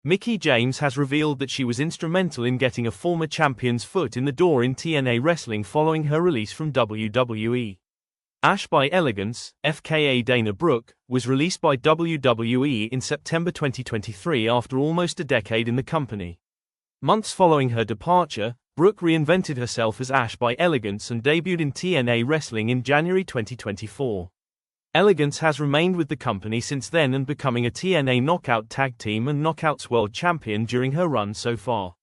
Mickie James has revealed that she was instrumental in getting a former champion's foot in the door in TNA wrestling following her release from WWE. Ash by Elegance, FKA Dana Brooke, was released by WWE in September 2023 after almost a decade in the company. Months following her departure, Brooke reinvented herself as Ash by Elegance and debuted in TNA wrestling in January 2024. Elegance has remained with the company since then and becoming a TNA Knockout Tag Team and Knockouts World Champion during her run so far.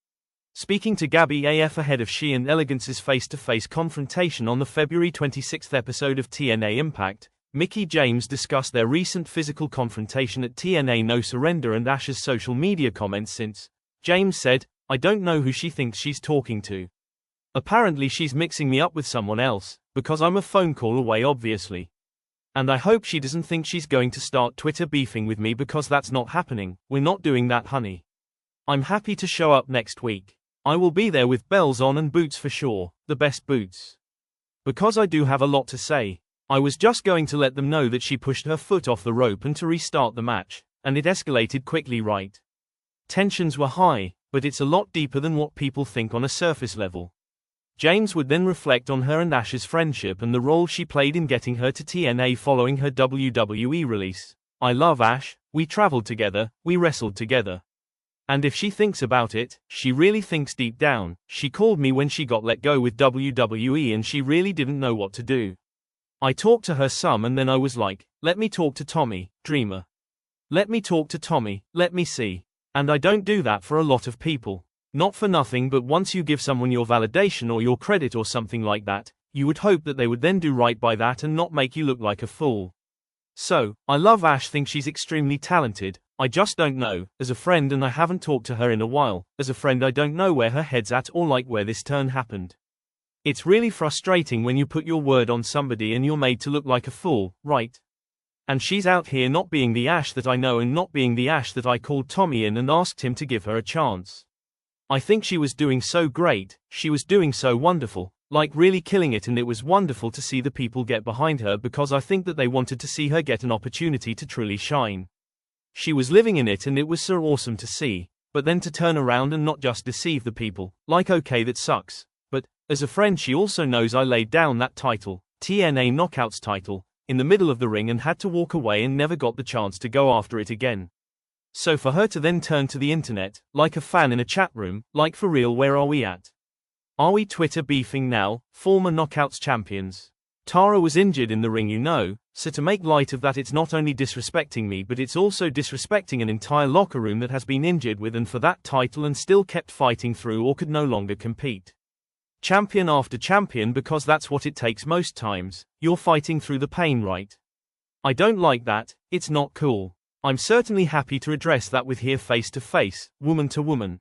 Speaking to Gabby AF ahead of she and Elegance's face-to-face confrontation on the February 26 episode of TNA Impact, Mickie James discussed their recent physical confrontation at TNA No Surrender and Ash's social media comments since. James said, "I don't know who she thinks she's talking to. Apparently she's mixing me up with someone else, because I'm a phone call away obviously. And I hope she doesn't think she's going to start Twitter beefing with me because that's not happening. We're not doing that, honey. I'm happy to show up next week. I will be there with bells on and boots for sure, the best boots. Because I do have a lot to say. I was just going to let them know that she pushed her foot off the rope and to restart the match, and it escalated quickly, right? Tensions were high, but it's a lot deeper than what people think on a surface level." James would then reflect on her and Ash's friendship and the role she played in getting her to TNA following her WWE release. "I love Ash, we traveled together, we wrestled together. And if she thinks about it, she really thinks deep down. She called me when she got let go with WWE and she really didn't know what to do. I talked to her some and then I was like, let me talk to Tommy, Dreamer. Let me talk to Tommy, let me see. And I don't do that for a lot of people. Not for nothing, but once you give someone your validation or your credit or something like that, you would hope that they would then do right by that and not make you look like a fool. So, I love Ash, think she's extremely talented. I just don't know, as a friend, and I haven't talked to her in a while, as a friend I don't know where her head's at or like where this turn happened. It's really frustrating when you put your word on somebody and you're made to look like a fool, right? And she's out here not being the Ash that I know and not being the Ash that I called Tommy in and asked him to give her a chance. I think she was doing so great, she was doing so wonderful, like really killing it, and it was wonderful to see the people get behind her because I think that they wanted to see her get an opportunity to truly shine. She was living in it and it was so awesome to see, but then to turn around and not just deceive the people, like okay that sucks, but, as a friend she also knows I laid down that title, TNA Knockouts title, in the middle of the ring and had to walk away and never got the chance to go after it again. So for her to then turn to the internet, like a fan in a chat room, like for real, where are we at? Are we Twitter beefing now, former Knockouts champions? Tara was injured in the ring, you know, so to make light of that, it's not only disrespecting me but it's also disrespecting an entire locker room that has been injured with and for that title and still kept fighting through or could no longer compete. Champion after champion, because that's what it takes most times, you're fighting through the pain, right? I don't like that, it's not cool. I'm certainly happy to address that with here face to face, woman to woman.